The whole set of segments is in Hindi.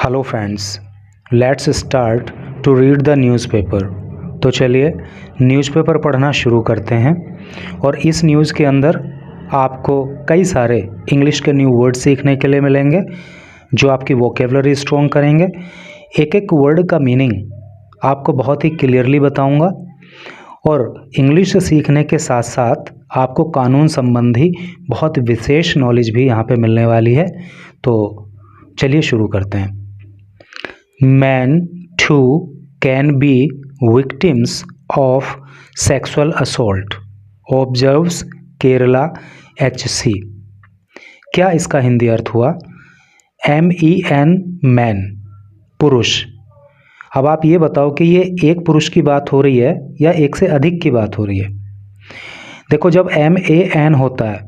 Hello friends, let's start to read the newspaper. तो चलिए न्यूज़पेपर पढ़ना शुरू करते हैं। और इस न्यूज़ के अंदर आपको कई सारे इंग्लिश के न्यू वर्ड सीखने के लिए मिलेंगे जो आपकी वोकेबलरी स्ट्रॉन्ग करेंगे। एक एक वर्ड का मीनिंग आपको बहुत ही क्लियरली बताऊंगा और इंग्लिश सीखने के साथ साथ आपको कानून संबंधी बहुत विशेष नॉलेज भी यहाँ पे मिलने वाली है। तो चलिए शुरू करते हैं। Men too can be victims of sexual assault, observes Kerala HC। क्या इसका हिंदी अर्थ हुआ? MEN मैन, पुरुष। अब आप ये बताओ कि ये एक पुरुष की बात हो रही है या एक से अधिक की बात हो रही है। देखो, जब MAN होता है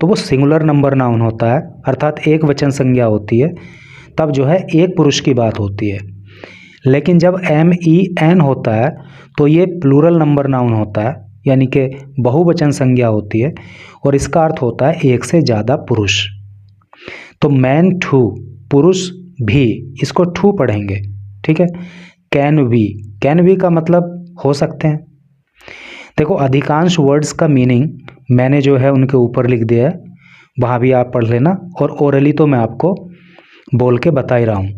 तो वो सिंगुलर नंबर नाउन होता है, अर्थात एक वचन संज्ञा होती है, तब जो है एक पुरुष की बात होती है। लेकिन जब MEN होता है तो ये प्लूरल नंबर नाउन होता है, यानी कि बहुवचन संज्ञा होती है और इसका अर्थ होता है एक से ज़्यादा पुरुष। तो मैन टू, पुरुष भी, इसको टू पढ़ेंगे, ठीक है। कैन बी का मतलब हो सकते हैं। देखो, अधिकांश वर्ड्स का मीनिंग मैंने जो है उनके ऊपर लिख दिया है, वहाँ भी आप पढ़ लेना। और ओरली तो मैं आपको बोल के बता ही रहा हूँ।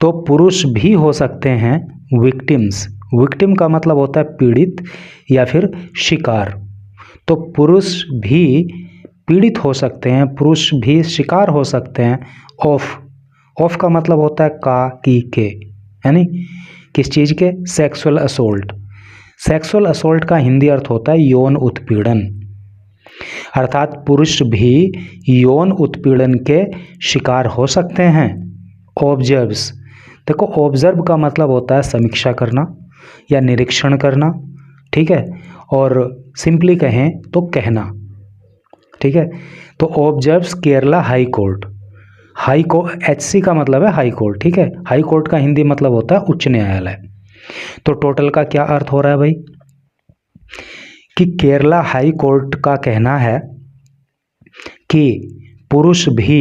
तो पुरुष भी हो सकते हैं विक्टिम्स। विक्टिम का मतलब होता है पीड़ित या फिर शिकार। तो पुरुष भी पीड़ित हो सकते हैं, पुरुष भी शिकार हो सकते हैं ऑफ का मतलब होता है का, की, के, यानी किस चीज़ के? Sexual assault. सेक्सुअल असोल्ट का हिंदी अर्थ होता है यौन उत्पीड़न, अर्थात पुरुष भी यौन उत्पीड़न के शिकार हो सकते हैं। ऑब्जर्व्स, देखो ऑब्जर्व का मतलब होता है समीक्षा करना या निरीक्षण करना, ठीक है। और सिंपली कहें तो कहना, ठीक है। तो observes Kerala high court. HC का मतलब है हाई कोर्ट, ठीक है। हाई कोर्ट का हिंदी मतलब होता है उच्च न्यायालय। तो टोटल का क्या अर्थ हो रहा है भाई? कि केरला हाई कोर्ट का कहना है कि पुरुष भी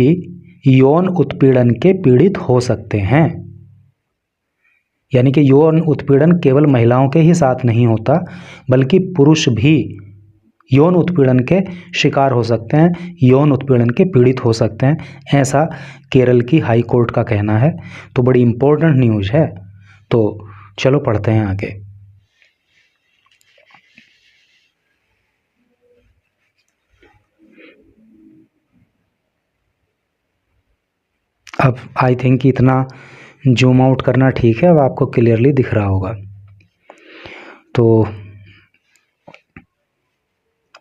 यौन उत्पीड़न के पीड़ित हो सकते हैं, यानी कि यौन उत्पीड़न केवल महिलाओं के ही साथ नहीं होता, बल्कि पुरुष भी यौन उत्पीड़न के शिकार हो सकते हैं, यौन उत्पीड़न के पीड़ित हो सकते हैं, ऐसा केरल की हाई कोर्ट का कहना है। तो बड़ी इम्पोर्टेंट न्यूज़ है। तो चलो पढ़ते हैं आगे। अब आई थिंक इतना जूम आउट करना ठीक है, अब आपको क्लियरली दिख रहा होगा। तो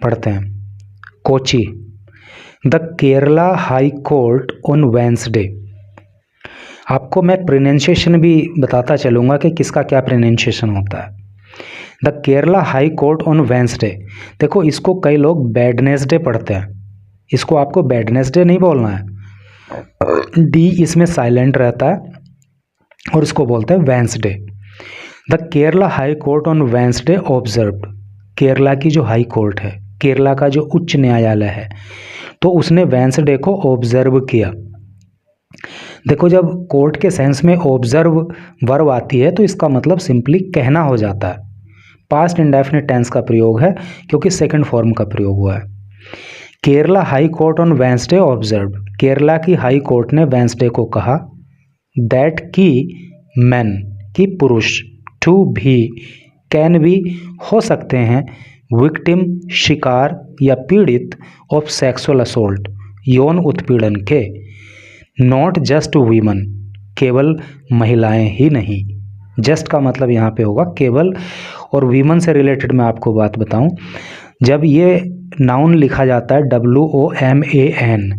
पढ़ते हैं। Kochi, the Kerala high court on Wednesday. आपको मैं प्रोनाउंसिएशन भी बताता चलूँगा कि किसका क्या प्रोनाउंसिएशन होता है। The Kerala high court on Wednesday. देखो, इसको कई लोग वेडनेसडे पढ़ते हैं, इसको आपको वेडनेसडे नहीं बोलना है, डी इसमें साइलेंट रहता है और इसको बोलते हैं Wednesday. The Kerala high court on Wednesday observed. Kerala की जो हाई कोर्ट है, केरला का जो उच्च न्यायालय है, तो उसने वेंसडे को ऑब्जर्व किया। देखो, जब कोर्ट के सेंस में ऑब्जर्व वर्ब आती है तो इसका मतलब सिंपली कहना हो जाता है। पास्ट इंडेफिनिट टेंस का प्रयोग है क्योंकि सेकंड फॉर्म का प्रयोग हुआ है। Kerala high court on Wednesday observe. Kerala की हाई कोर्ट ने वेंसडे को कहा दैट की मैन, की पुरुष, टू भी, कैन भी, हो सकते हैं, विक्टिम, शिकार या पीड़ित, ऑफ सेक्सुअल असोल्ट, यौन उत्पीड़न के, नॉट जस्ट वीमन, केवल महिलाएं ही नहीं। जस्ट का मतलब यहाँ पे होगा केवल। और वीमन से रिलेटेड मैं आपको बात बताऊं, जब ये नाउन लिखा जाता है WOMAN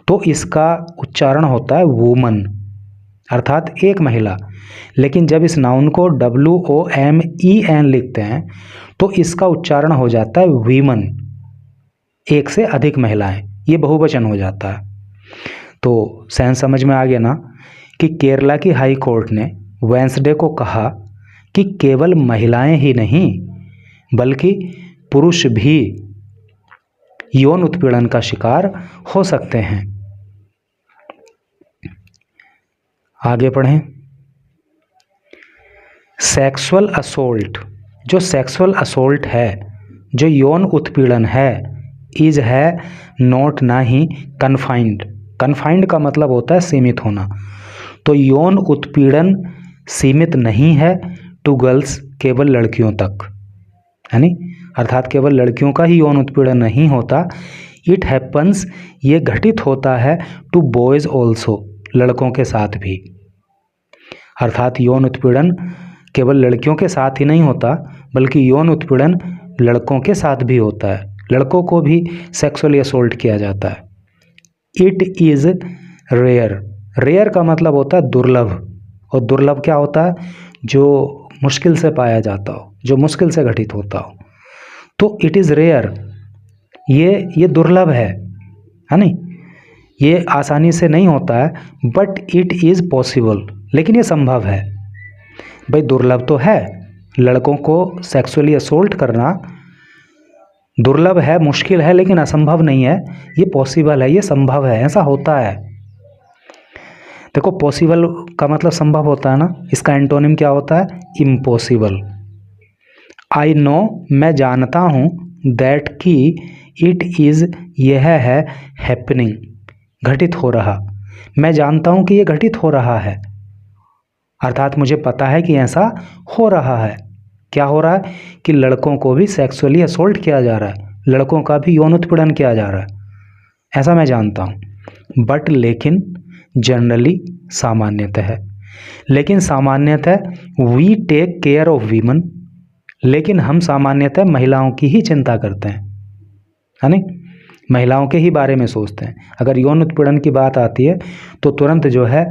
तो इसका उच्चारण होता है वुमन, अर्थात एक महिला। लेकिन जब इस नाउन को WOMEN लिखते हैं तो इसका उच्चारण हो जाता है वीमन, एक से अधिक महिलाएं, ये बहुवचन हो जाता है। तो सेंस समझ में आ गया ना कि केरला की हाई कोर्ट ने वेंसडे को कहा कि केवल महिलाएं ही नहीं बल्कि पुरुष भी यौन उत्पीड़न का शिकार हो सकते हैं। आगे पढ़ें। सेक्सुअल असोल्ट, जो सेक्सुअल असोल्ट है, जो यौन उत्पीड़न है, इज है नॉट, ना ही कन्फाइंड। कन्फाइंड का मतलब होता है सीमित होना। तो यौन उत्पीड़न सीमित नहीं है टू गर्ल्स, केवल लड़कियों तक, है नी, अर्थात केवल लड़कियों का ही यौन उत्पीड़न नहीं होता। इट हैपन्स, ये घटित होता है, टू बॉयज़ ऑल्सो, लड़कों के साथ भी। अर्थात यौन उत्पीड़न केवल लड़कियों के साथ ही नहीं होता, बल्कि यौन उत्पीड़न लड़कों के साथ भी होता है। लड़कों को भी सेक्सुअली असोल्ट किया जाता है। इट इज़ रेयर, रेयर का मतलब होता है दुर्लभ, और दुर्लभ क्या होता है? जो मुश्किल से पाया जाता हो, जो मुश्किल से घटित होता हो। तो इट इज़ रेयर, ये दुर्लभ है नहीं, ये आसानी से नहीं होता है। बट इट इज़ पॉसिबल, लेकिन ये संभव है। भाई दुर्लभ तो है, लड़कों को सेक्सुअली असोल्ट करना दुर्लभ है, मुश्किल है, लेकिन असंभव नहीं है। ये पॉसिबल है, ये संभव है, ऐसा होता है। देखो पॉसिबल का मतलब संभव होता है ना, इसका एंटोनिम क्या होता है? इम्पॉसिबल। आई नो, मैं जानता हूँ, दैट कि इट इज़, यह है, हैपनिंग, घटित हो रहा। मैं जानता हूँ कि ये घटित हो रहा है, अर्थात मुझे पता है कि ऐसा हो रहा है। क्या हो रहा है? कि लड़कों को भी सेक्सुअली असोल्ट किया जा रहा है, लड़कों का भी यौन उत्पीड़न किया जा रहा है, ऐसा मैं जानता हूँ। बट लेकिन, जनरली, सामान्यतः है, लेकिन सामान्यतः, we take care of women, लेकिन हम सामान्यतः महिलाओं की ही चिंता करते हैं, है नहीं, महिलाओं के ही बारे में सोचते हैं। अगर यौन उत्पीड़न की बात आती है तो तुरंत जो है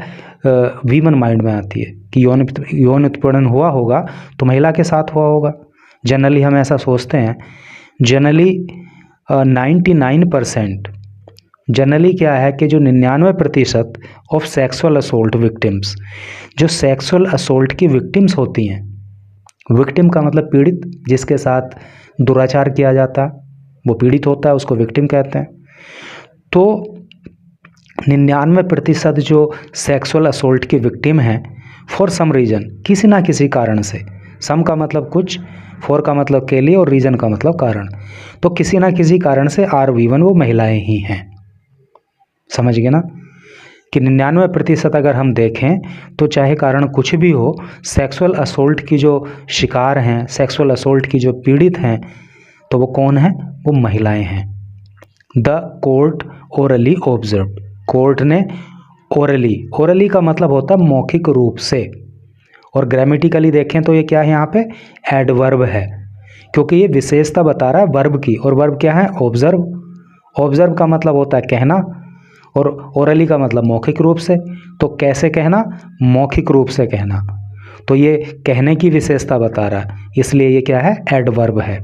वीमन माइंड में आती है कि यौन उत्पीड़न हुआ होगा तो महिला के साथ हुआ होगा। जनरली हम ऐसा सोचते हैं। जनरली 99%, जनरली क्या है कि जो 99% ऑफ सेक्सुअल असोल्ट विक्टिम्स, जो सेक्सुअल असोल्ट की विक्टिम्स होती हैं, विक्टिम का मतलब पीड़ित, जिसके साथ दुराचार किया जाता है वो पीड़ित होता है, उसको विक्टिम कहते हैं। तो 99% जो सेक्सुअल असोल्ट की विक्टिम हैं, फॉर सम रीज़न, किसी ना किसी कारण से, सम का मतलब कुछ, फॉर का मतलब के लिए, और रीज़न का मतलब कारण, तो किसी ना किसी कारण से RV1 वो महिलाएं ही हैं। समझ गए ना कि 99% अगर हम देखें तो चाहे कारण कुछ भी हो, सेक्सुअल असोल्ट की जो शिकार हैं, सेक्सुअल असोल्ट की जो पीड़ित हैं, तो वो कौन है? वो महिलाएं हैं। The court orally observe, court ने ओरली, ओरली का मतलब होता है मौखिक रूप से, और ग्रामेटिकली देखें तो ये क्या है? यहाँ पे एडवर्ब है, क्योंकि ये विशेषता बता रहा है वर्ब की, और वर्ब क्या है? ऑब्जर्व। ऑब्जर्व का मतलब होता है कहना, और ओरली का मतलब मौखिक रूप से। तो कैसे कहना? मौखिक रूप से कहना। तो ये कहने की विशेषता बता रहा है, इसलिए ये क्या है? एडवर्ब है।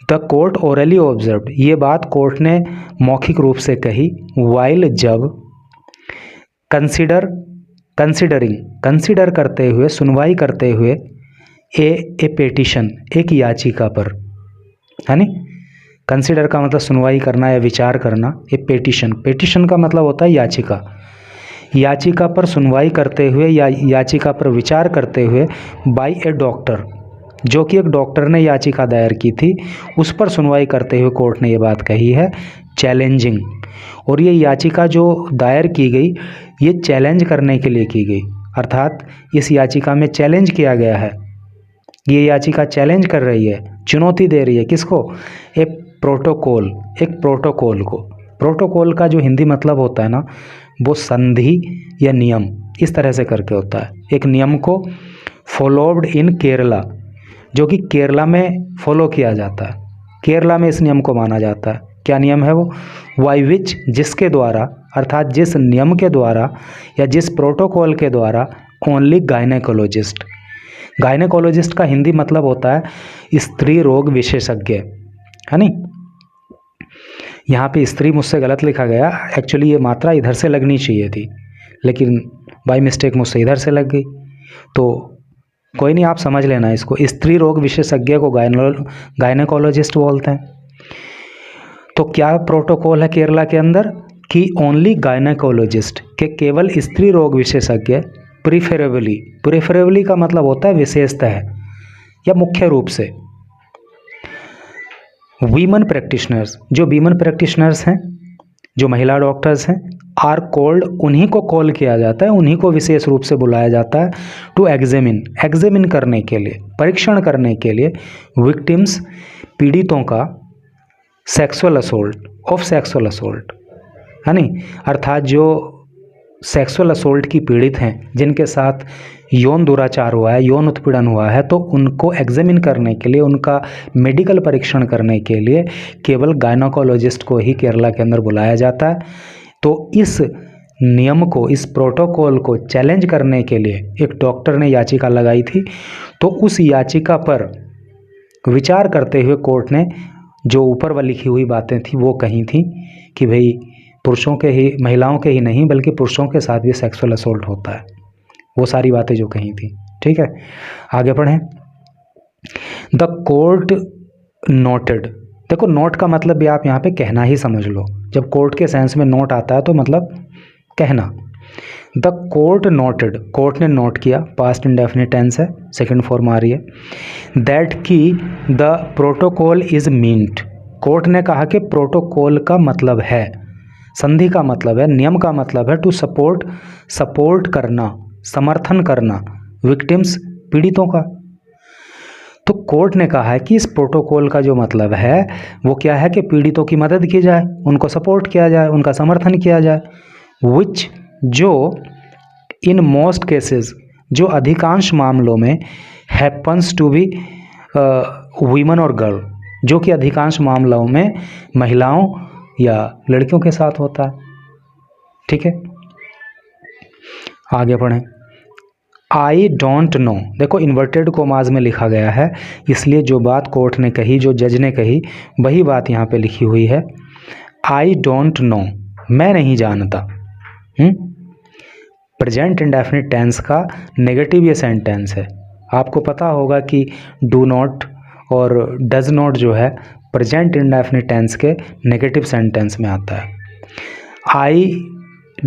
द कोर्ट ओरली ऑब्जर्व, ये बात कोर्ट ने मौखिक रूप से कही। वाइल, जब, कंसिडरिंग, कंसिडर करते हुए, सुनवाई करते हुए, ए पेटिशन, एक याचिका पर, है नी, कंसिडर का मतलब सुनवाई करना या विचार करना। ए पेटिशन, पेटिशन का मतलब होता है याचिका, याचिका पर सुनवाई करते हुए या याचिका पर विचार करते हुए, बाय ए डॉक्टर, जो कि एक डॉक्टर ने याचिका दायर की थी, उस पर सुनवाई करते हुए कोर्ट ने ये बात कही है, चैलेंजिंग। और ये याचिका जो दायर की गई, ये चैलेंज करने के लिए की गई, अर्थात इस याचिका में चैलेंज किया गया है। ये याचिका चैलेंज कर रही है, चुनौती दे रही है, किसको? एक प्रोटोकॉल, एक प्रोटोकॉल को। प्रोटोकॉल का जो हिंदी मतलब होता है ना, वो संधि या नियम, इस तरह से करके होता है। एक नियम को फॉलोड इन केरला, जो कि केरला में फॉलो किया जाता है, केरला में इस नियम को माना जाता है। क्या नियम है वो? बाय विच, जिसके द्वारा, अर्थात जिस नियम के द्वारा या जिस प्रोटोकॉल के द्वारा, ओनली गायनेकोलॉजिस्ट, गायनेकोलॉजिस्ट का हिंदी मतलब होता है स्त्री रोग विशेषज्ञ, है नी। यहाँ पे स्त्री मुझसे गलत लिखा गया, एक्चुअली ये मात्रा इधर से लगनी चाहिए थी, लेकिन बाय मिस्टेक मुझसे इधर से लग गई, तो कोई नहीं, आप समझ लेना इसको। स्त्री रोग विशेषज्ञ को गायनेकोलॉजिस्ट बोलते हैं। तो क्या प्रोटोकॉल है केरला के अंदर? कि ओनली गायनेकोलॉजिस्ट के केवल स्त्री रोग विशेषज्ञ प्रीफरेबली का मतलब होता है विशेषतः या मुख्य रूप से, वीमन प्रैक्टिशनर्स जो वीमन प्रैक्टिशनर्स हैं, जो महिला डॉक्टर्स हैं, आर कॉल्ड उन्हीं को कॉल किया जाता है, उन्हीं को विशेष रूप से बुलाया जाता है टू एग्जामिन करने के लिए, परीक्षण करने के लिए विक्टिम्स पीड़ितों का सेक्सुअल असोल्ट है नहीं, अर्थात जो सेक्सुअल असोल्ट की पीड़ित हैं, जिनके साथ यौन दुराचार हुआ है, यौन उत्पीड़न हुआ है, तो उनको एग्जामिन करने के लिए, उनका मेडिकल परीक्षण करने के लिए केवल गायनोकोलॉजिस्ट को ही केरला के अंदर बुलाया जाता है। तो इस नियम को, इस प्रोटोकॉल को चैलेंज करने के लिए एक डॉक्टर ने याचिका लगाई थी। तो उस याचिका पर विचार करते हुए कोर्ट ने जो ऊपर वाली लिखी हुई बातें थी वो कही थी कि भाई पुरुषों के ही, महिलाओं के ही नहीं बल्कि पुरुषों के साथ भी सेक्सुअल असोल्ट होता है, वो सारी बातें जो कही थी। ठीक है, आगे पढ़ें। द कोर्ट नोटेड, देखो नोट का मतलब भी आप यहाँ पे कहना ही समझ लो, जब कोर्ट के सेंस में नोट आता है तो मतलब कहना। द कोर्ट नोटेड, कोर्ट ने नोट किया, पास्ट इंडेफिनिट टेंस है, सेकंड फॉर्म आ रही है, दैट की the protocol is meant, court ने कहा कि प्रोटोकॉल का मतलब है, संधि का मतलब है, नियम का मतलब है टू सपोर्ट करना, समर्थन करना, विक्टिम्स पीड़ितों का। तो कोर्ट ने कहा है कि इस प्रोटोकॉल का जो मतलब है वो क्या है कि पीड़ितों की मदद की जाए, उनको सपोर्ट किया जाए, उनका समर्थन किया जाए, विच जो इन मोस्ट केसेस, जो अधिकांश मामलों में हैपन्स टू बी वीमन और गर्ल, जो कि अधिकांश मामलों में महिलाओं या लड़कियों के साथ होता है। ठीक है, आगे पढ़ें। आई डोंट नो, देखो इन्वर्टेड कोमाज में लिखा गया है, इसलिए जो बात कोर्ट ने कही, जो जज ने कही, वही बात यहाँ पे लिखी हुई है। आई डोंट नो, मैं नहीं जानता। प्रेजेंट इंडेफिनिट टेंस का नेगेटिव ये सेंटेंस है। आपको पता होगा कि डू नॉट और डज नॉट जो है प्रेजेंट इंडेफिनिट टेंस के नेगेटिव सेंटेंस में आता है। आई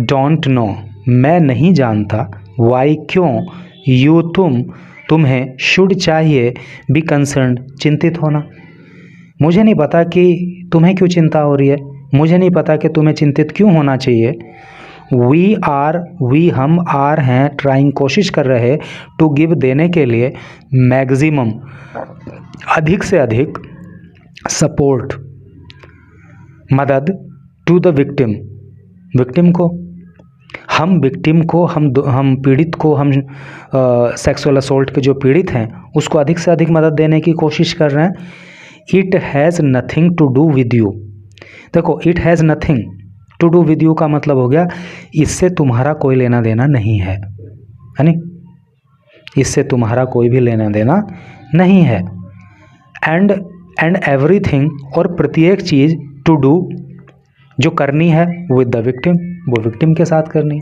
डोंट नो, मैं नहीं जानता, वाई क्यों, यू तुम्हें, शुड चाहिए, बी कंसर्न चिंतित होना। मुझे नहीं पता कि तुम्हें क्यों चिंता हो रही है, मुझे नहीं पता कि तुम्हें चिंतित क्यों होना चाहिए। वी हम आर हैं, ट्राइंग कोशिश कर रहे, टू गिव देने के लिए, मैक्सिमम अधिक से अधिक, सपोर्ट मदद, टू द विक्टिम को, हम विक्टिम को, हम पीड़ित को, हम सेक्सुअल असोल्ट के जो पीड़ित हैं उसको अधिक से अधिक मदद देने की कोशिश कर रहे हैं। It has nothing to do with you, देखो it has nothing to do with you का मतलब हो गया इससे तुम्हारा कोई लेना देना नहीं है, यानी इससे तुम्हारा कोई भी लेना देना नहीं है। एंड एवरीथिंग, और प्रत्येक चीज़, टू डू जो करनी है, विद द विक्टिम, वो विक्टिम के साथ करनी,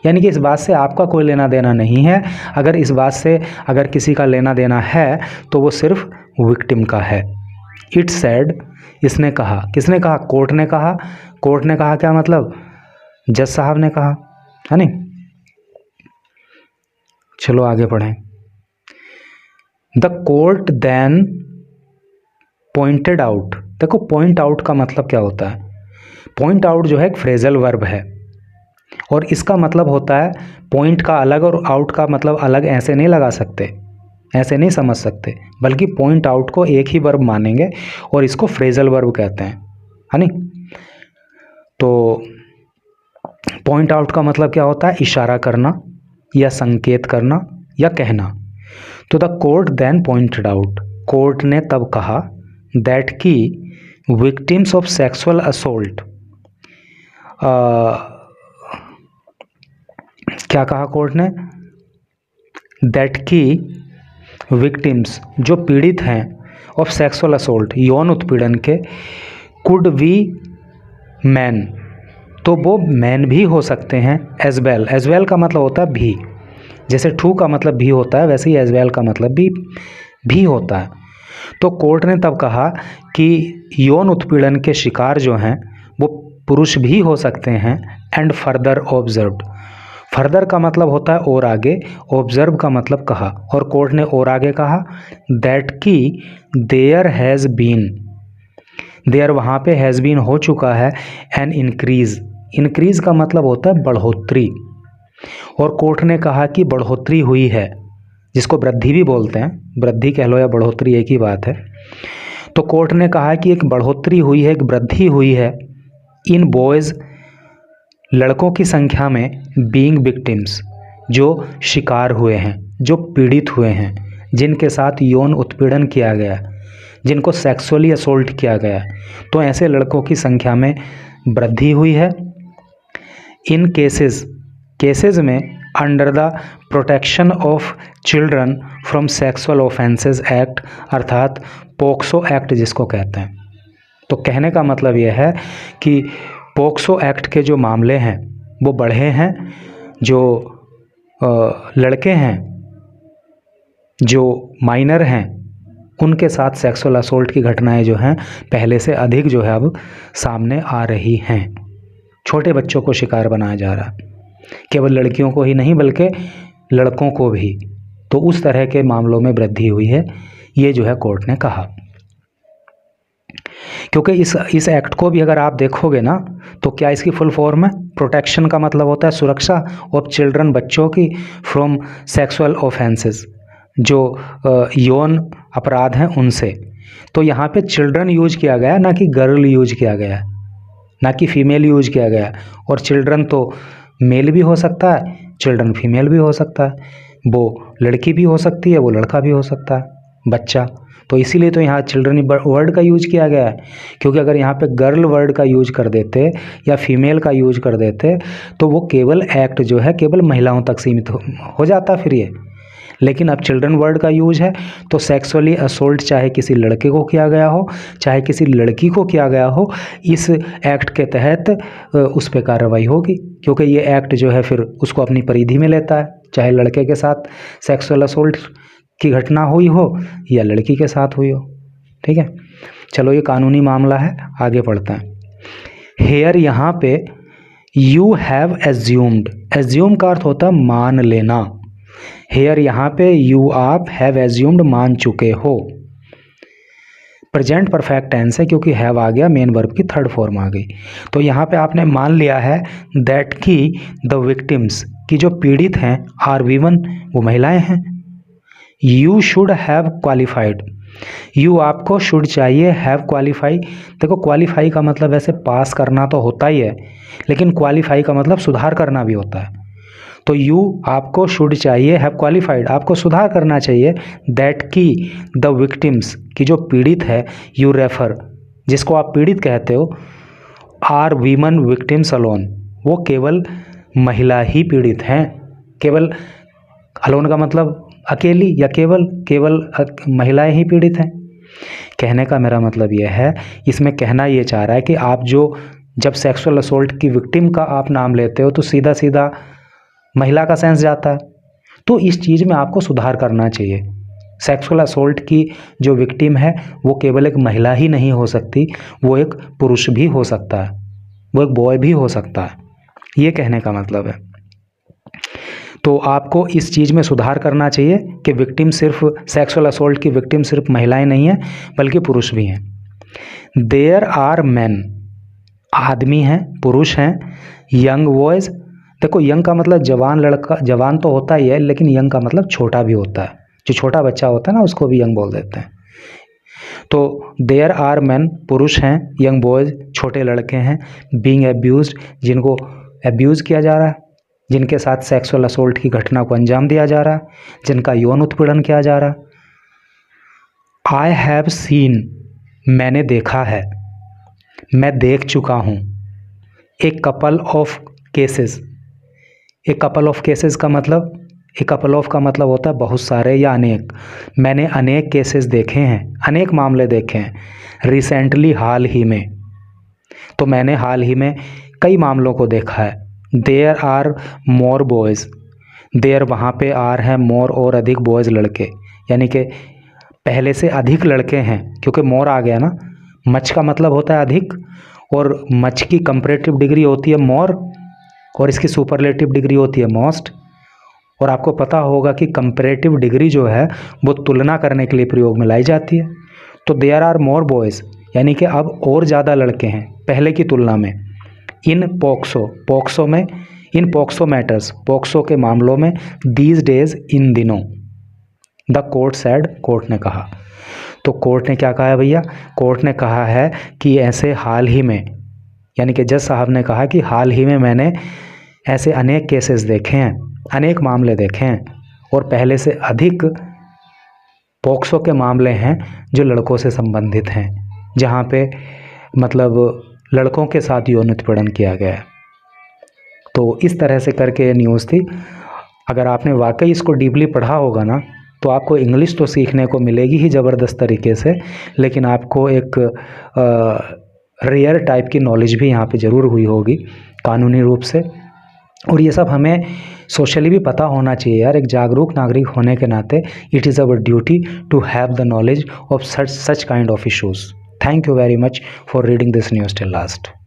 यानी कि इस बात से आपका कोई लेना देना नहीं है। अगर इस बात से अगर किसी का लेना देना है तो वो सिर्फ विक्टिम का है। इट सेड, इसने कहा, किसने कहा, कोर्ट ने कहा। कोर्ट ने कहा क्या मतलब, जज साहब ने कहा, है नहीं। चलो आगे पढ़ें। The court then pointed out, देखो पॉइंट आउट का मतलब क्या होता है। पॉइंट आउट जो है एक फ्रेजल वर्ब है और इसका मतलब होता है, पॉइंट का अलग और आउट का मतलब अलग ऐसे नहीं लगा सकते, ऐसे नहीं समझ सकते, बल्कि पॉइंट आउट को एक ही वर्ब मानेंगे और इसको फ्रेजल वर्ब कहते हैं, है नहीं। तो पॉइंट आउट का मतलब क्या होता है, इशारा करना या संकेत करना या कहना। तो the court then pointed out, court ने तब कहा, दैट की विक्टिम्स ऑफ सेक्सुअल असोल्ट, क्या कहा कोर्ट ने, दैट की विक्टिम्स जो पीड़ित हैं, ऑफ सेक्सुअल असोल्ट यौन उत्पीड़न के, कुड बी मैन, तो वो मैन भी हो सकते हैं, एज वेल का मतलब होता है भी, जैसे टू का मतलब भी होता है वैसे ही एज वेल का मतलब भी होता है। तो कोर्ट ने तब कहा कि यौन उत्पीड़न के शिकार जो हैं वो पुरुष भी हो सकते हैं। एंड फर्दर ऑब्जर्व्ड, फर्दर का मतलब होता है और आगे, ऑब्जर्व का मतलब कहा, और कोर्ट ने और आगे कहा दैट की देयर हैज़ बीन, देयर वहाँ पे हैज़ बीन हो चुका है, एन इंक्रीज, इंक्रीज का मतलब होता है बढ़ोतरी, और कोर्ट ने कहा कि बढ़ोतरी हुई है, जिसको वृद्धि भी बोलते हैं, वृद्धि कह लो या बढ़ोतरी एक ही बात है। तो कोर्ट ने कहा कि एक बढ़ोतरी हुई है, एक वृद्धि हुई है इन बॉयज़, लड़कों की संख्या में, बीइंग विक्टिम्स, जो शिकार हुए हैं, जो पीड़ित हुए हैं, जिनके साथ यौन उत्पीड़न किया गया, जिनको सेक्सुअली असोल्ट किया गया, तो ऐसे लड़कों की संख्या में वृद्धि हुई है। इन केसेस, केसेस में under the protection of children from sexual offences act, अर्थात पोक्सो एक्ट जिसको कहते हैं। तो कहने का मतलब यह है कि पोक्सो एक्ट के जो मामले हैं वो बढ़े हैं, जो लड़के हैं, जो माइनर हैं, उनके साथ सेक्सुअल असोल्ट की घटनाएं जो हैं पहले से अधिक जो है अब सामने आ रही हैं। छोटे बच्चों को शिकार बनाया जा रहा है, केवल लड़कियों को ही नहीं बल्कि लड़कों को भी। तो उस तरह के मामलों में वृद्धि हुई है, ये जो है कोर्ट ने कहा। क्योंकि इस एक्ट को भी अगर आप देखोगे ना तो क्या इसकी फुल फॉर्म है, प्रोटेक्शन का मतलब होता है सुरक्षा, ऑफ चिल्ड्रन बच्चों की, फ्रॉम सेक्सुअल ऑफेंसेस जो यौन अपराध हैं उनसे। तो यहाँ पे चिल्ड्रन यूज किया गया, ना कि गर्ल यूज किया गया, ना कि फीमेल यूज किया गया। और चिल्ड्रन तो मेल भी हो सकता है, चिल्ड्रन फीमेल भी हो सकता है, वो लड़की भी हो सकती है, वो लड़का भी हो सकता है, बच्चा। तो इसीलिए तो यहाँ चिल्ड्रन वर्ड का यूज किया गया है, क्योंकि अगर यहाँ पे गर्ल वर्ड का यूज कर देते या फीमेल का यूज कर देते तो वो केवल एक्ट जो है केवल महिलाओं तक सीमित हो जाता फिर ये। लेकिन अब चिल्ड्रन वर्ड का यूज है तो सेक्सुअली असोल्ट चाहे किसी लड़के को किया गया हो चाहे किसी लड़की को किया गया हो, इस एक्ट के तहत उस पर कार्रवाई होगी, क्योंकि ये एक्ट जो है फिर उसको अपनी परिधि में लेता है, चाहे लड़के के साथ सेक्सुअल असोल्ट की घटना हुई हो या लड़की के साथ हुई हो। ठीक है, चलो ये कानूनी मामला है, आगे पढ़ते हैं। हेयर यहाँ पे यू हैव एज्यूम्ड, एज्यूम का अर्थ होता है मान लेना। हेयर यहाँ पे यू आप हैव एज्यूम्ड मान चुके हो। प्रेजेंट परफेक्ट टेंस है क्योंकि हैव आ गया, मेन वर्ब की थर्ड फॉर्म आ गई। तो यहाँ पे आपने मान लिया है दैट की द विक्टिम्स की जो पीड़ित हैं आर वीमन, वो महिलाएं हैं। You should have qualified, you आपको शुड चाहिए, हैव क्वालिफाई। देखो क्वालिफाई का मतलब ऐसे पास करना तो होता ही है, लेकिन क्वालिफाई का मतलब सुधार करना भी होता है। तो यू आपको शुड चाहिए, हैव क्वालिफाइड आपको सुधार करना चाहिए, दैट की द विक्टिम्स की जो पीड़ित है, यू रेफर जिसको आप पीड़ित कहते हो, आर वीमन विक्टिम्स अलोन, वो केवल महिला ही पीड़ित हैं। केवल अलोन का मतलब अकेली या केवल, केवल महिलाएं ही पीड़ित हैं। कहने का मेरा मतलब यह है, इसमें कहना ये चाह रहा है कि आप जो जब सेक्सुअल असोल्ट की विक्टिम का आप नाम लेते हो तो सीधा सीधा महिला का सेंस जाता है। तो इस चीज़ में आपको सुधार करना चाहिए। सेक्सुअल असोल्ट की जो विक्टिम है वो केवल एक महिला ही नहीं हो सकती, वो एक पुरुष भी हो सकता है, वो एक बॉय भी हो सकता है, ये कहने का मतलब है। तो आपको इस चीज़ में सुधार करना चाहिए कि विक्टिम सिर्फ सेक्सुअल असोल्ट की विक्टिम सिर्फ महिलाएं नहीं हैं बल्कि पुरुष भी हैं। देयर आर मैन, आदमी हैं, पुरुष हैं। यंग बॉयज़, देखो यंग का मतलब जवान लड़का, जवान तो होता ही है, लेकिन यंग का मतलब छोटा भी होता है, जो छोटा बच्चा होता है ना उसको भी यंग बोल देते हैं। तो देयर आर मैन, पुरुष हैं, यंग बॉयज़ छोटे लड़के हैं, बीइंग एब्यूज्ड जिनको एब्यूज़ किया जा रहा है, जिनके साथ सेक्सुअल असोल्ट की घटना को अंजाम दिया जा रहा है, जिनका यौन उत्पीड़न किया जा रहा है। आई हैव सीन, मैंने देखा है, मैं देख चुका हूँ। एक कपल ऑफ केसेस, एक कपल ऑफ केसेस का मतलब, एक कपल ऑफ का मतलब होता है बहुत सारे या अनेक। मैंने अनेक केसेस देखे हैं, अनेक मामले देखे हैं। रिसेंटली, हाल ही में, तो मैंने हाल ही में कई मामलों को देखा है। There are more boys, there वहाँ पे आर हैं मोर और अधिक बॉयज़ लड़के, यानी कि पहले से अधिक लड़के हैं, क्योंकि मोर आ गया ना, मच का मतलब होता है अधिक और मच की कंपैरेटिव डिग्री होती है मोर और इसकी सुपरलेटिव डिग्री होती है मोस्ट। और आपको पता होगा कि कंपैरेटिव डिग्री जो है वो तुलना करने के लिए प्रयोग में लाई जाती है। तो देयर आर मोर बॉयज़, यानी कि अब और ज़्यादा लड़के हैं पहले की तुलना में। इन पॉक्सो में, इन पॉक्सो मैटर्स, पॉक्सो के मामलों में, दीज डेज, इन दिनों, द कोर्ट सैड, कोर्ट ने कहा। तो कोर्ट ने क्या कहा है भैया? कोर्ट ने कहा है कि ऐसे हाल ही में, यानी कि जज साहब ने कहा कि हाल ही में मैंने ऐसे अनेक केसेस देखे हैं, अनेक मामले देखे हैं और पहले से अधिक पॉक्सो के मामले हैं जो लड़कों से संबंधित हैं, जहाँ पे मतलब लड़कों के साथ यौन उत्पीड़न किया गया है। तो इस तरह से करके ये न्यूज़ थी। अगर आपने वाकई इसको डीपली पढ़ा होगा ना, तो आपको इंग्लिश तो सीखने को मिलेगी ही ज़बरदस्त तरीके से, लेकिन आपको एक रेयर टाइप की नॉलेज भी यहाँ पे ज़रूर हुई होगी कानूनी रूप से। और ये सब हमें सोशली भी पता होना चाहिए यार, एक जागरूक नागरिक होने के नाते it is our duty to have the knowledge of such kind of issues. Thank you very much for reading this news till last.